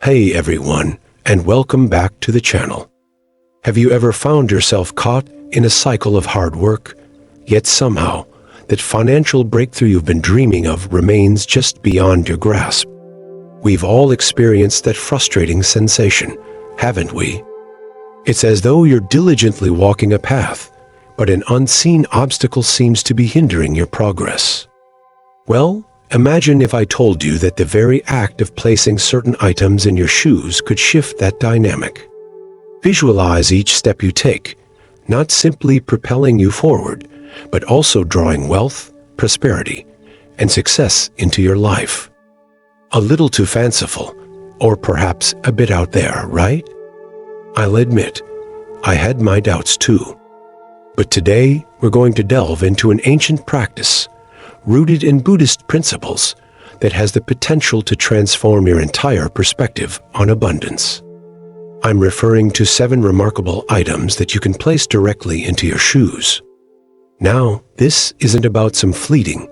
Hey everyone, and welcome back to the channel. Have you ever found yourself caught in a cycle of hard work, yet somehow that financial breakthrough you've been dreaming of remains just beyond your grasp? We've all experienced that frustrating sensation, haven't we? It's as though you're diligently walking a path, but an unseen obstacle seems to be hindering your progress. Well, imagine if I told you that the very act of placing certain items in your shoes could shift that dynamic. Visualize each step you take, not simply propelling you forward, but also drawing wealth, prosperity, and success into your life. A little too fanciful, or perhaps a bit out there, right? I'll admit, I had my doubts too. But today, we're going to delve into an ancient practice rooted in Buddhist principles that has the potential to transform your entire perspective on abundance. I'm referring to 7 remarkable items that you can place directly into your shoes. Now, this isn't about some fleeting,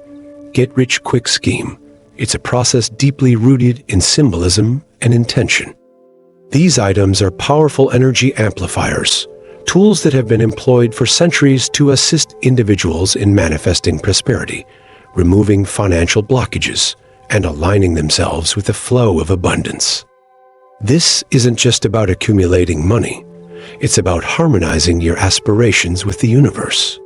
get-rich-quick scheme. It's a process deeply rooted in symbolism and intention. These items are powerful energy amplifiers, tools that have been employed for centuries to assist individuals in manifesting prosperity, removing financial blockages, and aligning themselves with the flow of abundance. This isn't just about accumulating money. It's about harmonizing your aspirations with the universe.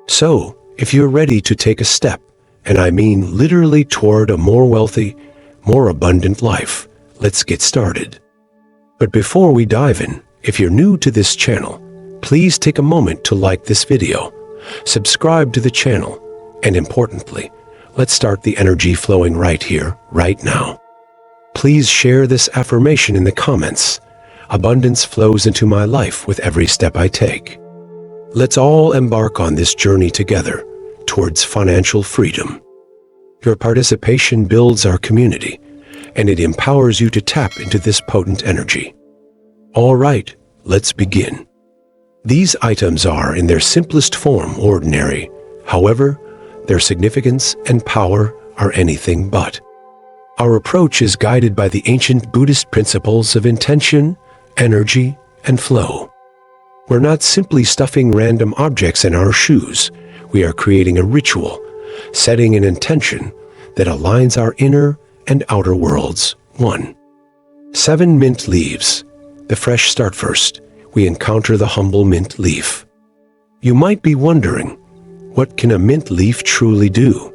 So, if you're ready to take a step, and I mean literally toward a more wealthy, more abundant life, let's get started. But before we dive in, if you're new to this channel, please take a moment to like this video, subscribe to the channel, and importantly, let's start the energy flowing right here, right now. Please share this affirmation in the comments. Abundance flows into my life with every step I take. Let's all embark on this journey together towards financial freedom. Your participation builds our community, and it empowers you to tap into this potent energy. All right, let's begin. These items are, in their simplest form, ordinary. However, their significance and power are anything but. Our approach is guided by the ancient Buddhist principles of intention, energy, and flow. We're not simply stuffing random objects in our shoes. We are creating a ritual, setting an intention that aligns our inner and outer worlds. 1. 7 mint leaves. The fresh start first. We encounter the humble mint leaf. You might be wondering, what can a mint leaf truly do?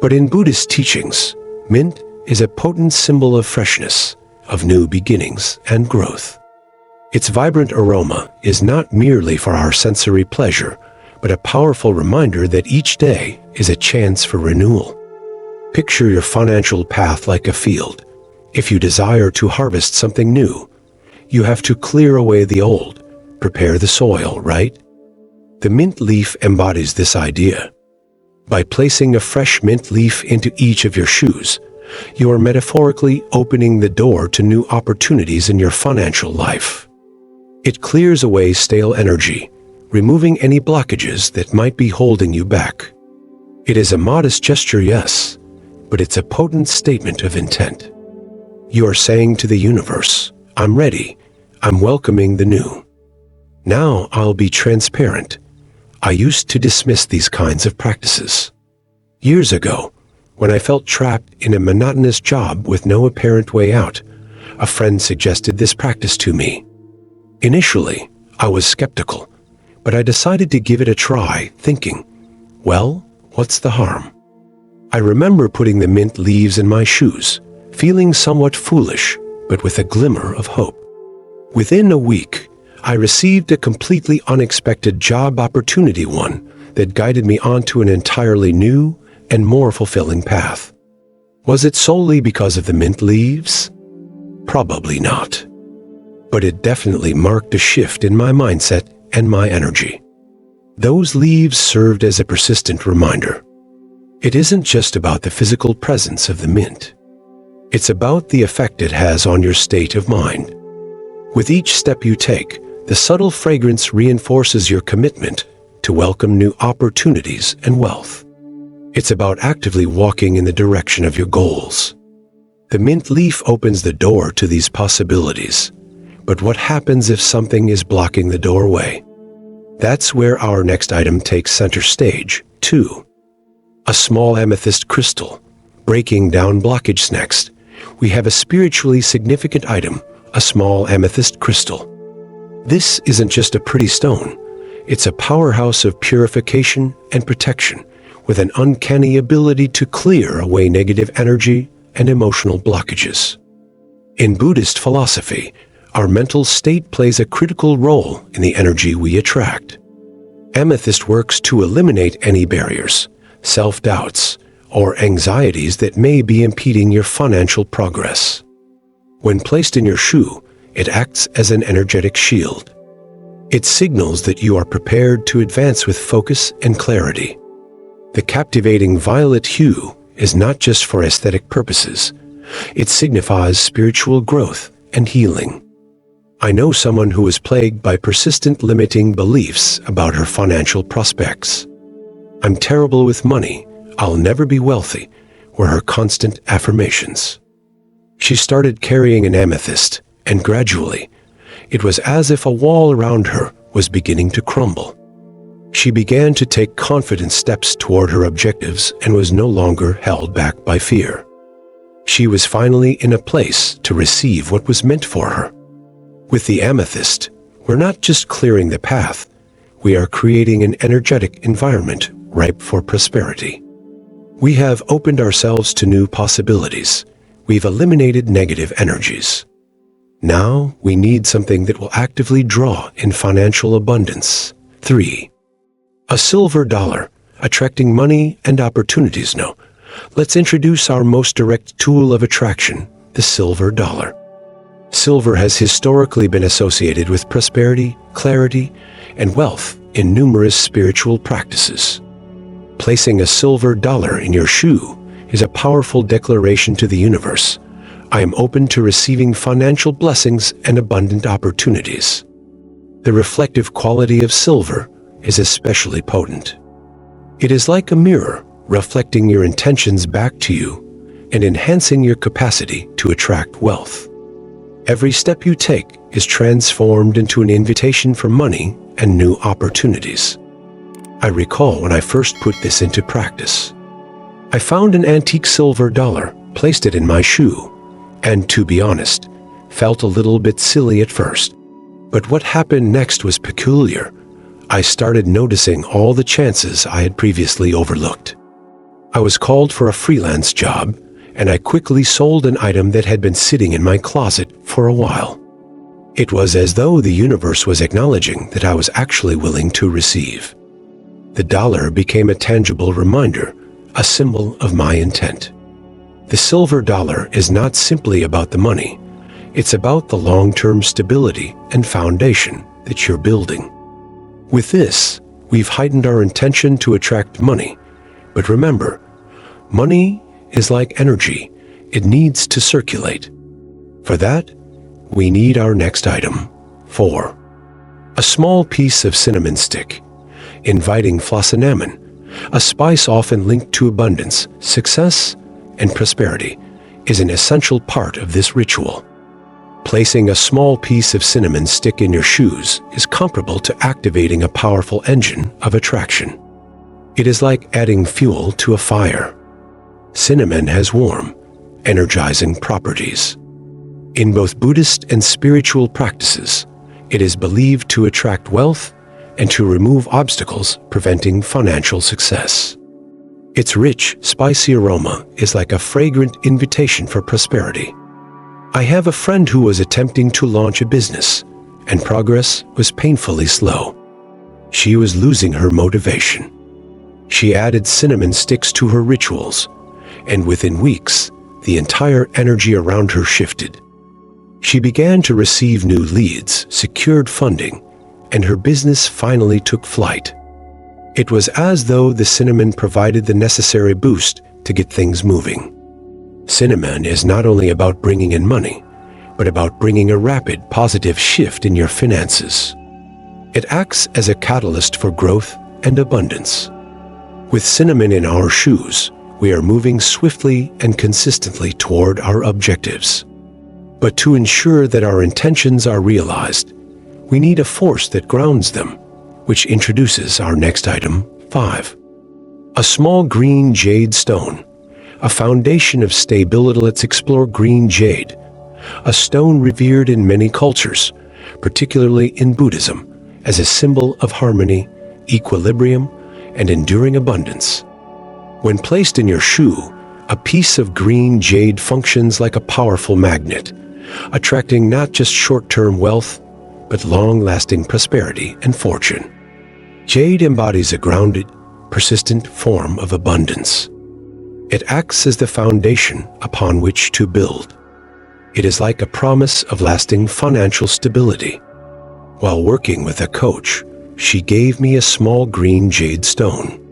But in Buddhist teachings, mint is a potent symbol of freshness, of new beginnings and growth. Its vibrant aroma is not merely for our sensory pleasure, but a powerful reminder that each day is a chance for renewal. Picture your financial path like a field. If you desire to harvest something new, you have to clear away the old, prepare the soil, right? The mint leaf embodies this idea. By placing a fresh mint leaf into each of your shoes, you are metaphorically opening the door to new opportunities in your financial life. It clears away stale energy, removing any blockages that might be holding you back. It is a modest gesture, yes, but it's a potent statement of intent. You are saying to the universe, I'm ready, I'm welcoming the new. Now I'll be transparent. I used to dismiss these kinds of practices. Years ago, when I felt trapped in a monotonous job with no apparent way out, a friend suggested this practice to me. Initially, I was skeptical, but I decided to give it a try, thinking, well, what's the harm? I remember putting the mint leaves in my shoes, feeling somewhat foolish, but with a glimmer of hope. Within a week, I received a completely unexpected job opportunity, one that guided me onto an entirely new and more fulfilling path. Was it solely because of the mint leaves? Probably not. But it definitely marked a shift in my mindset and my energy. Those leaves served as a persistent reminder. It isn't just about the physical presence of the mint. It's about the effect it has on your state of mind. With each step you take, the subtle fragrance reinforces your commitment to welcome new opportunities and wealth. It's about actively walking in the direction of your goals. The mint leaf opens the door to these possibilities. But what happens if something is blocking the doorway? That's where our next item takes center stage, too. A small amethyst crystal. Breaking down blockage next, we have a spiritually significant item, a small amethyst crystal. This isn't just a pretty stone. It's a powerhouse of purification and protection, with an uncanny ability to clear away negative energy and emotional blockages. In Buddhist philosophy, our mental state plays a critical role in the energy we attract. Amethyst works to eliminate any barriers, self-doubts, or anxieties that may be impeding your financial progress. When placed in your shoe, it acts as an energetic shield. It signals that you are prepared to advance with focus and clarity. The captivating violet hue is not just for aesthetic purposes. It signifies spiritual growth and healing. I know someone who is plagued by persistent limiting beliefs about her financial prospects. "I'm terrible with money. I'll never be wealthy," were her constant affirmations. She started carrying an amethyst, and gradually, it was as if a wall around her was beginning to crumble. She began to take confident steps toward her objectives and was no longer held back by fear. She was finally in a place to receive what was meant for her. With the amethyst, we're not just clearing the path, we are creating an energetic environment ripe for prosperity. We have opened ourselves to new possibilities. We've eliminated negative energies. Now we need something that will actively draw in financial abundance. 3. A silver dollar, attracting money and opportunities. Now, let's introduce our most direct tool of attraction, the silver dollar. Silver has historically been associated with prosperity, clarity, and wealth in numerous spiritual practices. Placing a silver dollar in your shoe is a powerful declaration to the universe. I am open to receiving financial blessings and abundant opportunities. The reflective quality of silver is especially potent. It is like a mirror, reflecting your intentions back to you and enhancing your capacity to attract wealth. Every step you take is transformed into an invitation for money and new opportunities. I recall when I first put this into practice. I found an antique silver dollar, placed it in my shoe, and to be honest, felt a little bit silly at first. But what happened next was peculiar. I started noticing all the chances I had previously overlooked. I was called for a freelance job, and I quickly sold an item that had been sitting in my closet for a while. It was as though the universe was acknowledging that I was actually willing to receive. The dollar became a tangible reminder, a symbol of my intent. The silver dollar is not simply about the money. It's about the long-term stability and foundation that you're building. With this, we've heightened our intention to attract money. But remember, money is like energy. It needs to circulate. For that, we need our next item. 4. A small piece of cinnamon stick. Inviting cinnamon, a spice often linked to abundance, success, and prosperity, is an essential part of this ritual. Placing a small piece of cinnamon stick in your shoes is comparable to activating a powerful engine of attraction. It is like adding fuel to a fire. Cinnamon has warm, energizing properties. In both Buddhist and spiritual practices, it is believed to attract wealth and to remove obstacles preventing financial success. Its rich, spicy aroma is like a fragrant invitation for prosperity. I have a friend who was attempting to launch a business, and progress was painfully slow. She was losing her motivation. She added cinnamon sticks to her rituals, and within weeks, the entire energy around her shifted. She began to receive new leads, secured funding, and her business finally took flight. It was as though the cinnamon provided the necessary boost to get things moving. Cinnamon is not only about bringing in money, but about bringing a rapid, positive shift in your finances. It acts as a catalyst for growth and abundance. With cinnamon in our shoes, we are moving swiftly and consistently toward our objectives. But to ensure that our intentions are realized, we need a force that grounds them, which introduces our next item, 5. A small green jade stone, a foundation of stability. Let's explore green jade, a stone revered in many cultures, particularly in Buddhism, as a symbol of harmony, equilibrium, and enduring abundance. When placed in your shoe, a piece of green jade functions like a powerful magnet, attracting not just short-term wealth, but long-lasting prosperity and fortune. Jade embodies a grounded, persistent form of abundance. It acts as the foundation upon which to build. It is like a promise of lasting financial stability. While working with a coach, she gave me a small green jade stone.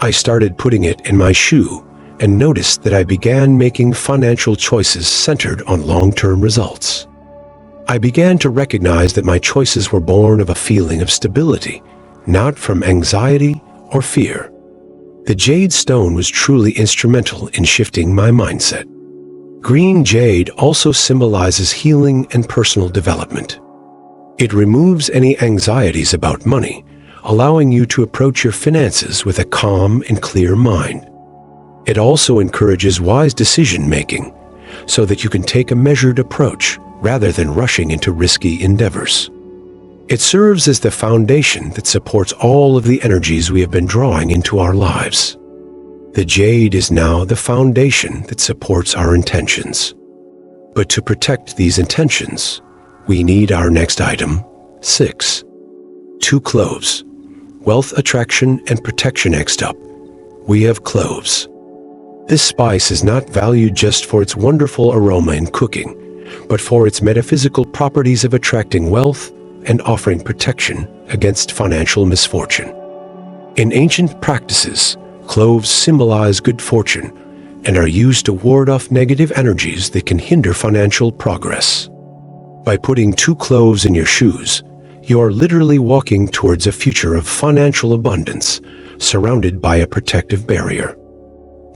I started putting it in my shoe and noticed that I began making financial choices centered on long-term results. I began to recognize that my choices were born of a feeling of stability, not from anxiety or fear. The jade stone was truly instrumental in shifting my mindset. Green jade also symbolizes healing and personal development. It removes any anxieties about money, allowing you to approach your finances with a calm and clear mind. It also encourages wise decision-making, so that you can take a measured approach rather than rushing into risky endeavors. It serves as the foundation that supports all of the energies we have been drawing into our lives. The jade is now the foundation that supports our intentions. But to protect these intentions, we need our next item, 6. 2 cloves. Wealth attraction and protection. Next up, we have cloves. This spice is not valued just for its wonderful aroma in cooking, but for its metaphysical properties of attracting wealth and offering protection against financial misfortune. In ancient practices, cloves symbolize good fortune and are used to ward off negative energies that can hinder financial progress. By putting 2 cloves in your shoes, you are literally walking towards a future of financial abundance, surrounded by a protective barrier.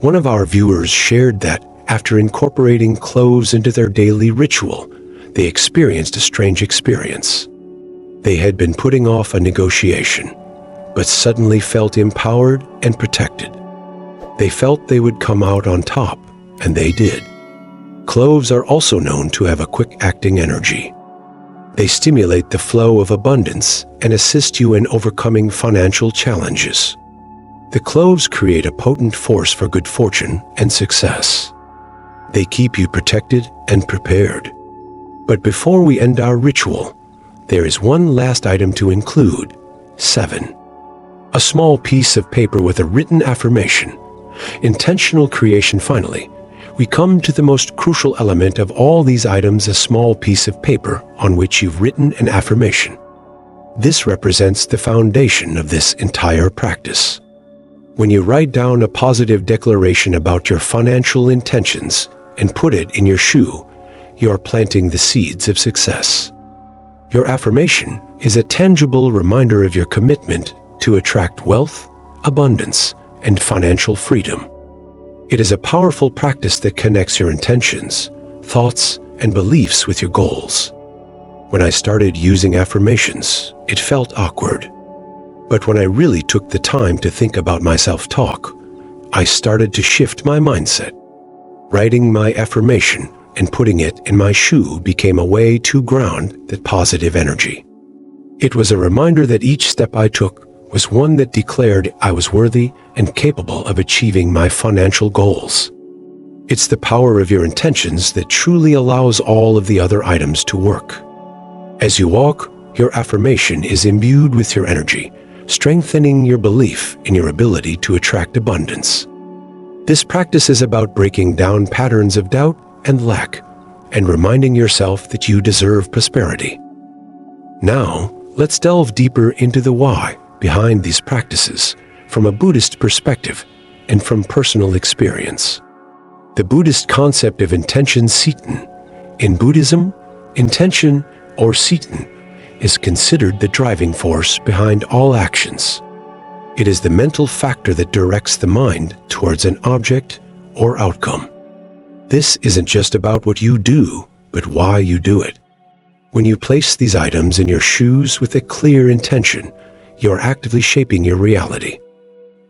One of our viewers shared that after incorporating cloves into their daily ritual, they experienced a strange experience. They had been putting off a negotiation, but suddenly felt empowered and protected. They felt they would come out on top, and they did. Cloves are also known to have a quick-acting energy. They stimulate the flow of abundance and assist you in overcoming financial challenges. The cloves create a potent force for good fortune and success. They keep you protected and prepared. But before we end our ritual, there is one last item to include, 7. A small piece of paper with a written affirmation. Intentional creation. Finally, we come to the most crucial element of all these items, a small piece of paper on which you've written an affirmation. This represents the foundation of this entire practice. When you write down a positive declaration about your financial intentions and put it in your shoe, you are planting the seeds of success. Your affirmation is a tangible reminder of your commitment to attract wealth, abundance, and financial freedom. It is a powerful practice that connects your intentions, thoughts, and beliefs with your goals. When I started using affirmations, it felt awkward. But when I really took the time to think about my self-talk, I started to shift my mindset. Writing my affirmation and putting it in my shoe became a way to ground that positive energy. It was a reminder that each step I took was one that declared I was worthy and capable of achieving my financial goals. It's the power of your intentions that truly allows all of the other items to work. As you walk, your affirmation is imbued with your energy, strengthening your belief in your ability to attract abundance. This practice is about breaking down patterns of doubt and lack, and reminding yourself that you deserve prosperity. Now, let's delve deeper into the why behind these practices from a Buddhist perspective and from personal experience. The Buddhist concept of intention sitten. In Buddhism, intention or sitten is considered the driving force behind all actions. It is the mental factor that directs the mind towards an object or outcome. This isn't just about what you do, but why you do it. When you place these items in your shoes with a clear intention, you're actively shaping your reality.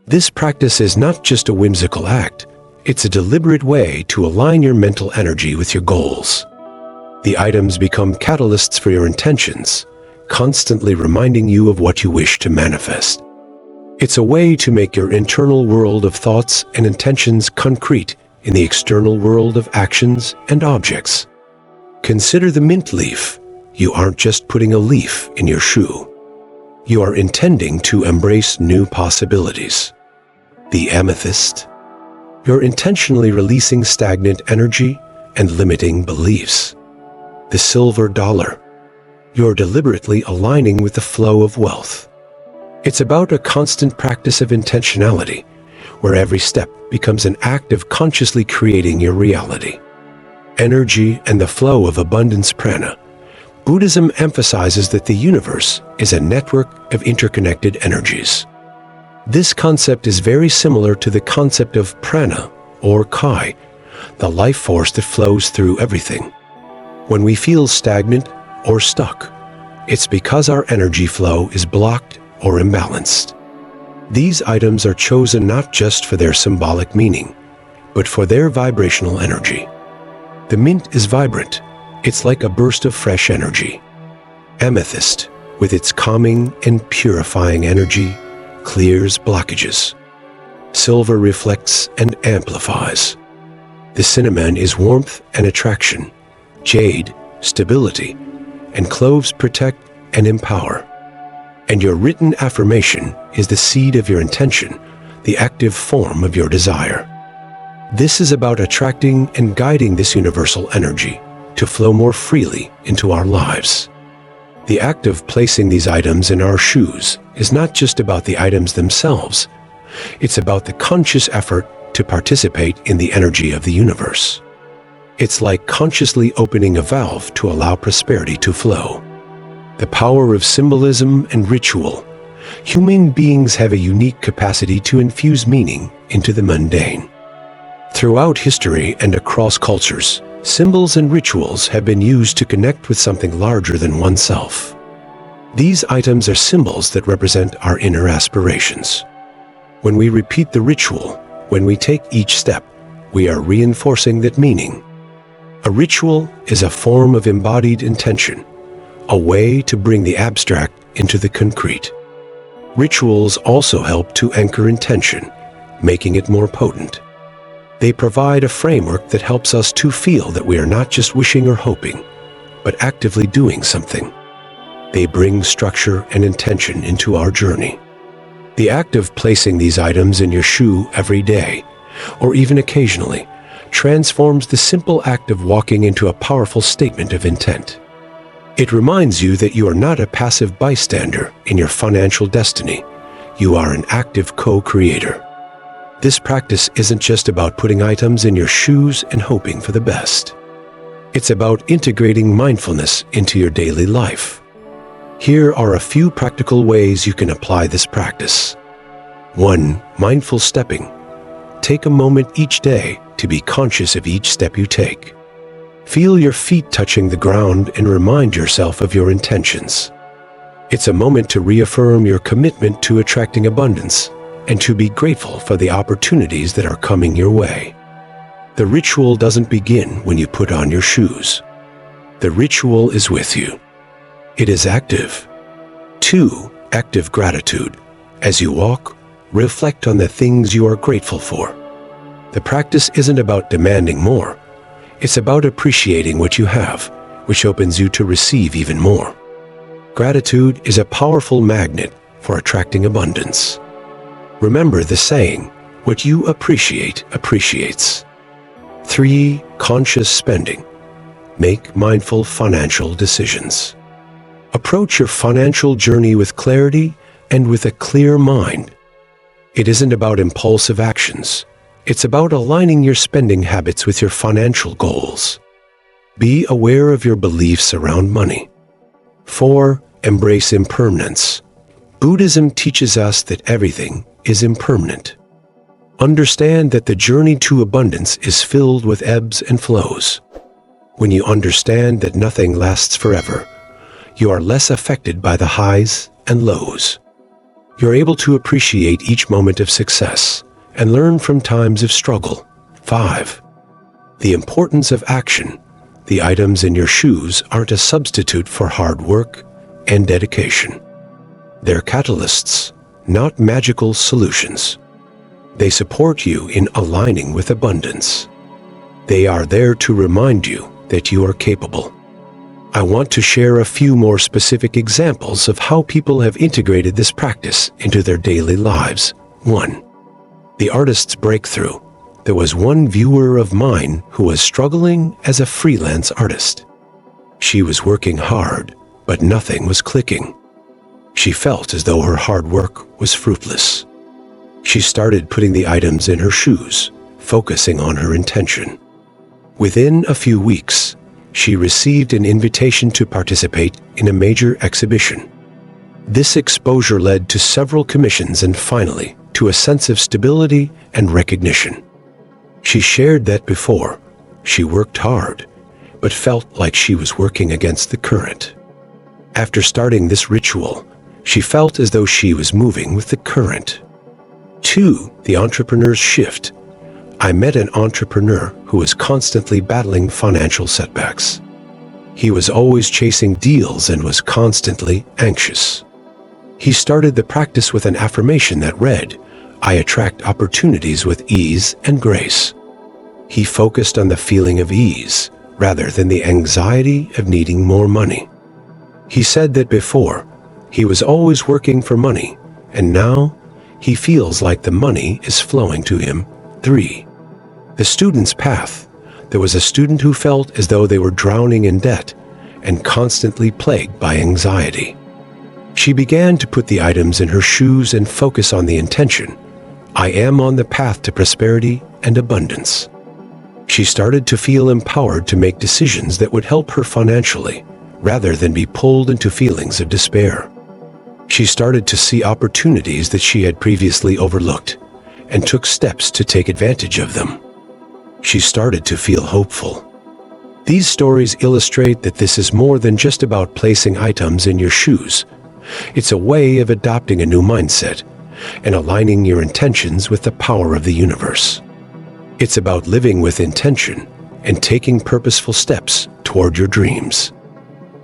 This practice is not just a whimsical act, it's a deliberate way to align your mental energy with your goals. The items become catalysts for your intentions, constantly reminding you of what you wish to manifest. It's a way to make your internal world of thoughts and intentions concrete in the external world of actions and objects. Consider the mint leaf. You aren't just putting a leaf in your shoe. You are intending to embrace new possibilities. The amethyst. You're intentionally releasing stagnant energy and limiting beliefs. The silver dollar. You're deliberately aligning with the flow of wealth. It's about a constant practice of intentionality, where every step becomes an act of consciously creating your reality. Energy and the flow of abundance prana. Buddhism emphasizes that the universe is a network of interconnected energies. This concept is very similar to the concept of prana, or kai, the life force that flows through everything. When we feel stagnant or stuck, it's because our energy flow is blocked or imbalanced. These items are chosen not just for their symbolic meaning, but for their vibrational energy. The mint is vibrant. It's like a burst of fresh energy. Amethyst, with its calming and purifying energy, clears blockages. Silver reflects and amplifies. The cinnamon is warmth and attraction. Jade, stability. And cloves protect and empower. And your written affirmation is the seed of your intention, the active form of your desire. This is about attracting and guiding this universal energy to flow more freely into our lives. The act of placing these items in our shoes is not just about the items themselves. It's about the conscious effort to participate in the energy of the universe. It's like consciously opening a valve to allow prosperity to flow. The power of symbolism and ritual. Human beings have a unique capacity to infuse meaning into the mundane. Throughout history and across cultures, symbols and rituals have been used to connect with something larger than oneself. These items are symbols that represent our inner aspirations. When we repeat the ritual, when we take each step, we are reinforcing that meaning. A ritual is a form of embodied intention, a way to bring the abstract into the concrete. Rituals also help to anchor intention, making it more potent. They provide a framework that helps us to feel that we are not just wishing or hoping, but actively doing something. They bring structure and intention into our journey. The act of placing these items in your shoe every day, or even occasionally, transforms the simple act of walking into a powerful statement of intent. It reminds you that you are not a passive bystander in your financial destiny. You are an active co-creator. This practice isn't just about putting items in your shoes and hoping for the best. It's about integrating mindfulness into your daily life. Here are a few practical ways you can apply this practice. 1. Mindful stepping. Take a moment each day to be conscious of each step you take. Feel your feet touching the ground and remind yourself of your intentions. It's a moment to reaffirm your commitment to attracting abundance and to be grateful for the opportunities that are coming your way. The ritual doesn't begin when you put on your shoes. The ritual is with you. It is active. 2. Active gratitude. As you walk, reflect on the things you are grateful for. The practice isn't about demanding more. It's about appreciating what you have, which opens you to receive even more. Gratitude is a powerful magnet for attracting abundance. Remember the saying, what you appreciate appreciates. 3. Conscious spending. Make mindful financial decisions. Approach your financial journey with clarity and with a clear mind. It isn't about impulsive actions. It's about aligning your spending habits with your financial goals. Be aware of your beliefs around money. 4. Embrace impermanence. Buddhism teaches us that everything is impermanent. Understand that the journey to abundance is filled with ebbs and flows. When you understand that nothing lasts forever, you are less affected by the highs and lows. You're able to appreciate each moment of success and learn from times of struggle. 5. The importance of action. The items in your shoes aren't a substitute for hard work and dedication. They're catalysts, not magical solutions. They support you in aligning with abundance. They are there to remind you that you are capable. I want to share a few more specific examples of how people have integrated this practice into their daily lives. 1. The artist's breakthrough. There was one viewer of mine who was struggling as a freelance artist. She was working hard, but nothing was clicking. She felt as though her hard work was fruitless. She started putting the items in her shoes, focusing on her intention. Within a few weeks, she received an invitation to participate in a major exhibition. This exposure led to several commissions and finally to a sense of stability and recognition. She shared that before, she worked hard, but felt like she was working against the current. After starting this ritual, she felt as though she was moving with the current. 2. The entrepreneur's shift. I met an entrepreneur who was constantly battling financial setbacks. He was always chasing deals and was constantly anxious. He started the practice with an affirmation that read, I attract opportunities with ease and grace. He focused on the feeling of ease rather than the anxiety of needing more money. He said that before, he was always working for money, and now he feels like the money is flowing to him. 3. The student's path. There was a student who felt as though they were drowning in debt and constantly plagued by anxiety. She began to put the items in her shoes and focus on the intention, I am on the path to prosperity and abundance. She started to feel empowered to make decisions that would help her financially, rather than be pulled into feelings of despair. She started to see opportunities that she had previously overlooked, and took steps to take advantage of them. She started to feel hopeful. These stories illustrate that this is more than just about placing items in your shoes. It's a way of adopting a new mindset and aligning your intentions with the power of the universe. It's about living with intention and taking purposeful steps toward your dreams.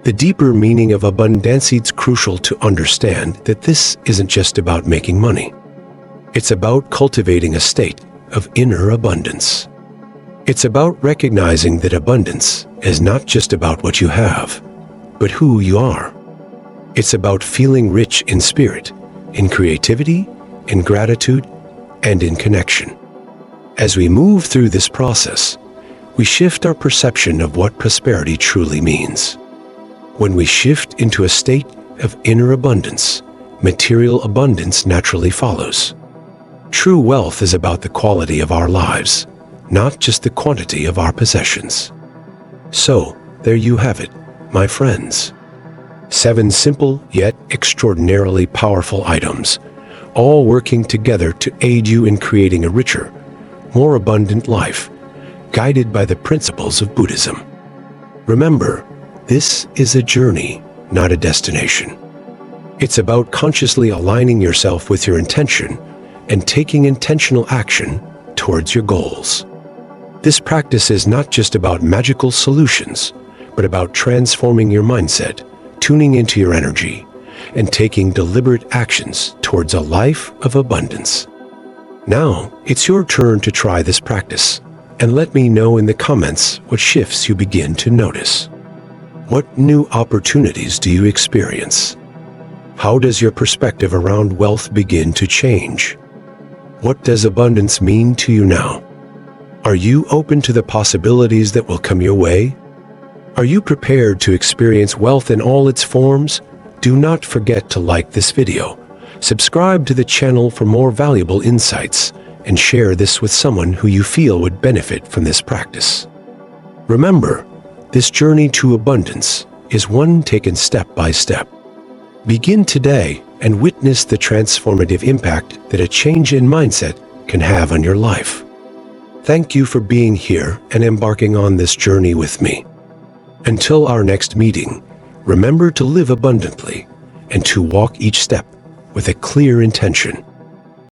The deeper meaning of abundance is crucial to understand that this isn't just about making money. It's about cultivating a state of inner abundance. It's about recognizing that abundance is not just about what you have, but who you are. It's about feeling rich in spirit, in creativity, in gratitude, and in connection. As we move through this process, we shift our perception of what prosperity truly means. When we shift into a state of inner abundance, material abundance naturally follows. True wealth is about the quality of our lives, not just the quantity of our possessions. So, there you have it, my friends. 7 simple yet extraordinarily powerful items, all working together to aid you in creating a richer, more abundant life, guided by the principles of Buddhism. Remember, this is a journey, not a destination. It's about consciously aligning yourself with your intention and taking intentional action towards your goals. This practice is not just about magical solutions, but about transforming your mindset, tuning into your energy, and taking deliberate actions towards a life of abundance. Now, it's your turn to try this practice, and let me know in the comments what shifts you begin to notice. What new opportunities do you experience? How does your perspective around wealth begin to change? What does abundance mean to you now? Are you open to the possibilities that will come your way? Are you prepared to experience wealth in all its forms? Do not forget to like this video, subscribe to the channel for more valuable insights, and share this with someone who you feel would benefit from this practice. Remember, this journey to abundance is one taken step by step. Begin today and witness the transformative impact that a change in mindset can have on your life. Thank you for being here and embarking on this journey with me. Until our next meeting, remember to live abundantly and to walk each step with a clear intention.